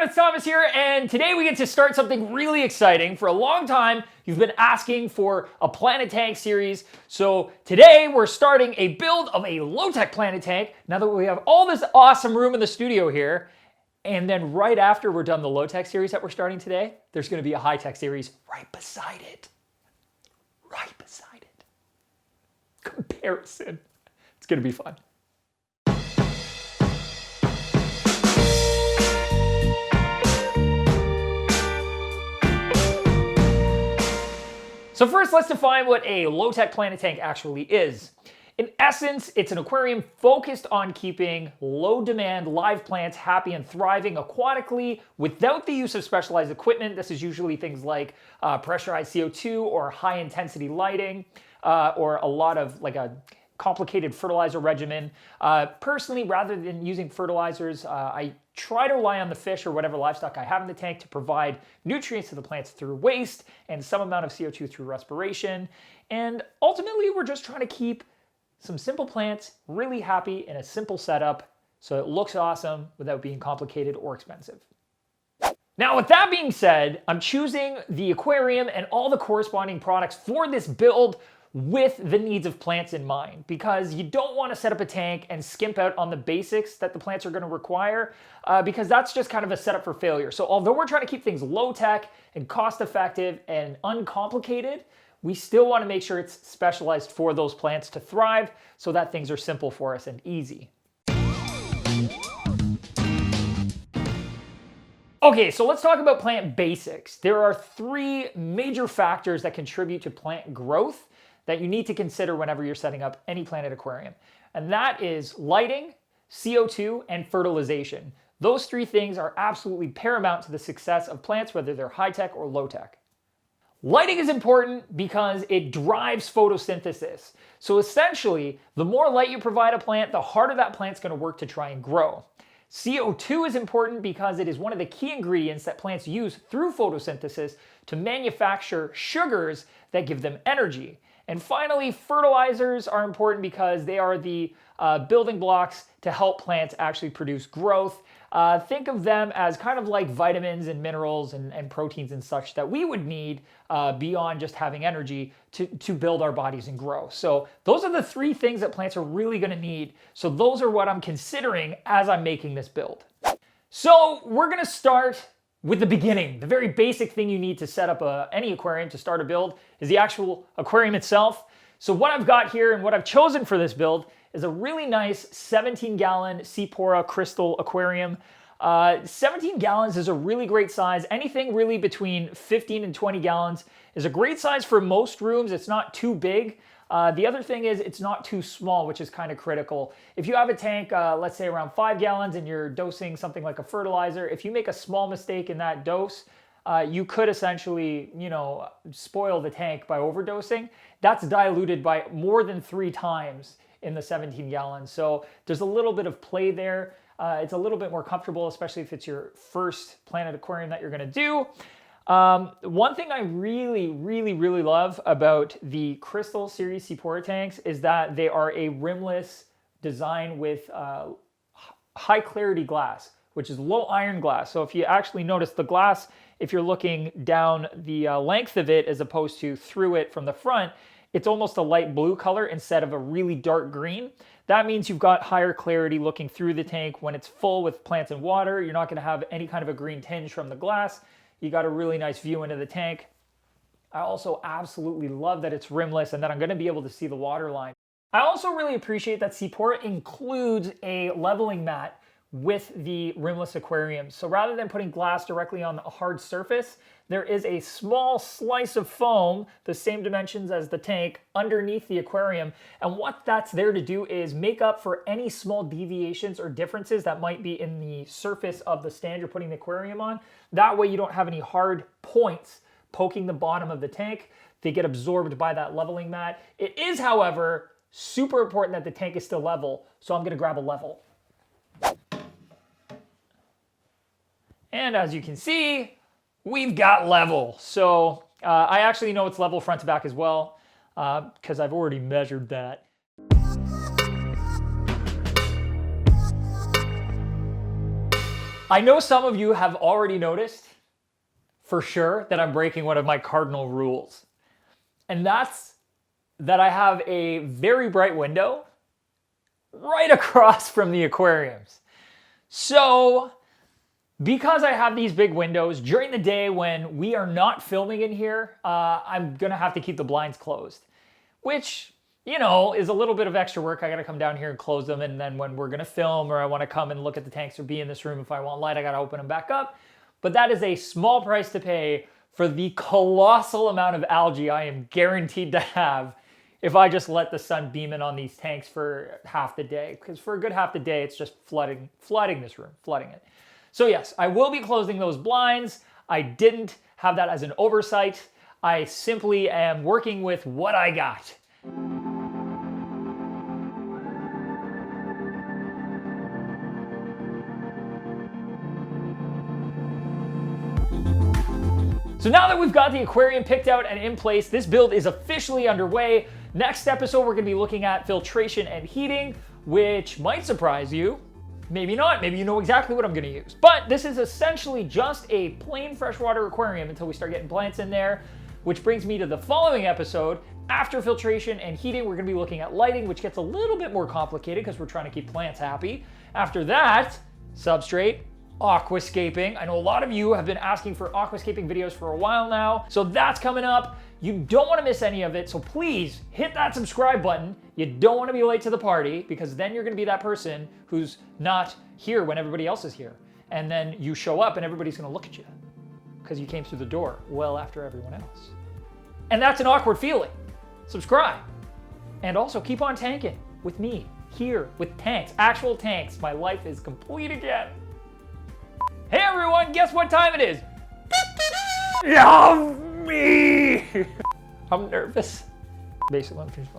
everyone, it's Thomas here, and today we get to start something really exciting. For a long time, you've been asking for a Planet Tank series, so today we're starting a build of a low-tech Planet Tank, now that we have all this awesome room in the studio here. And then right after we're done the low-tech series that we're starting today, there's going to be a high-tech series right beside it. Right beside it. Comparison. It's going to be fun. So first, let's define what a low-tech Planet Tank actually is. In essence, it's an aquarium focused on keeping low-demand live plants happy and thriving aquatically without the use of specialized equipment. This is usually things like pressurized CO2 or high-intensity lighting or a lot of like a complicated fertilizer regimen. Personally, rather than using fertilizers, I try to rely on the fish or whatever livestock I have in the tank to provide nutrients to the plants through waste and some amount of CO2 through respiration. And ultimately, we're just trying to keep some simple plants really happy in a simple setup so it looks awesome without being complicated or expensive. Now, with that being said, I'm choosing the aquarium and all the corresponding products for this build with the needs of plants in mind, because you don't want to set up a tank and skimp out on the basics that the plants are going to require, because that's just kind of a setup for failure. So although we're trying to keep things low tech and cost effective and uncomplicated, we still want to make sure it's specialized for those plants to thrive so that things are simple for us and easy. Okay, so let's talk about plant basics. There are three major factors that contribute to plant growth that you need to consider whenever you're setting up any Planet aquarium. And that is lighting, CO2, and fertilization. Those three things are absolutely paramount to the success of plants, whether they're high-tech or low-tech. Lighting is important because it drives photosynthesis. So essentially, the more light you provide a plant, the harder that plant's going to work to try and grow. CO2 is important because it is one of the key ingredients that plants use through photosynthesis to manufacture sugars that give them energy. And finally, fertilizers are important because they are the building blocks to help plants actually produce growth. Think of them as kind of like vitamins and minerals and proteins and such that we would need beyond just having energy to build our bodies and grow. So those are the three things that plants are really going to need. So those are what I'm considering as I'm making this build. So we're going to start with the beginning. The very basic thing you need to set up any aquarium to start a build is the actual aquarium itself. So what I've got here and what I've chosen for this build is a really nice 17-gallon Seapora crystal aquarium. 17 gallons is a really great size. Anything really between 15 and 20 gallons is a great size for most rooms. It's not too big. The other thing is it's not too small, which is kind of critical. If you have a tank, let's say around 5 gallons and you're dosing something like a fertilizer, if you make a small mistake in that dose, you could essentially, spoil the tank by overdosing. That's diluted by more than 3 times in the 17 gallons. So there's a little bit of play there. It's a little bit more comfortable, especially if it's your first Planet aquarium that you're going to do. One thing I really love about the Crystal Series Seapora tanks is that they are a rimless design with high clarity glass, which is low iron glass. So if you actually notice the glass, if you're looking down the length of it as opposed to through it from the front, it's almost a light blue color instead of a really dark green. That means you've got higher clarity looking through the tank. When it's full with plants and water, you're not going to have any kind of a green tinge from the glass. You got a really nice view into the tank. I also absolutely love that it's rimless and that I'm going to be able to see the water line. I also really appreciate that Seapora includes a leveling mat with the rimless aquarium. So rather than putting glass directly on a hard surface, there is a small slice of foam, the same dimensions as the tank, underneath the aquarium. And what that's there to do is make up for any small deviations or differences that might be in the surface of the stand you're putting the aquarium on. That way you don't have any hard points poking the bottom of the tank. They get absorbed by that leveling mat. It is, however, super important that the tank is still level, so I'm going to grab a level. And as you can see, we've got level. So I actually know it's level front to back as well because I've already measured that. I know some of you have already noticed for sure that I'm breaking one of my cardinal rules. And that's that I have a very bright window right across from the aquariums. So, because I have these big windows, during the day when we are not filming in here, I'm gonna have to keep the blinds closed, which, you know, is a little bit of extra work. I gotta come down here and close them, and then when we're gonna film or I wanna come and look at the tanks or be in this room if I want light, I gotta open them back up. But that is a small price to pay for the colossal amount of algae I am guaranteed to have if I just let the sun beam in on these tanks for half the day. Because for a good half the day, it's just flooding this room, flooding it. So yes, I will be closing those blinds. I didn't have that as an oversight. I simply am working with what I got. So now that we've got the aquarium picked out and in place, this build is officially underway. Next episode, we're gonna be looking at filtration and heating, which might surprise you. Maybe not, maybe you know exactly what I'm gonna use. But this is essentially just a plain freshwater aquarium until we start getting plants in there, which brings me to the following episode. After filtration and heating, we're gonna be looking at lighting, which gets a little bit more complicated because we're trying to keep plants happy. After that, substrate, aquascaping. I know a lot of you have been asking for aquascaping videos for a while now, so that's coming up. You don't want to miss any of it, so please hit that subscribe button. You don't want to be late to the party, because then you're going to be that person who's not here when everybody else is here. And then you show up and everybody's going to look at you because you came through the door well after everyone else. And that's an awkward feeling. Subscribe. And also keep on tanking with me here with tanks, actual tanks. My life is complete again. Hey everyone, guess what time it is? Love me! I'm nervous. Basically, let me finish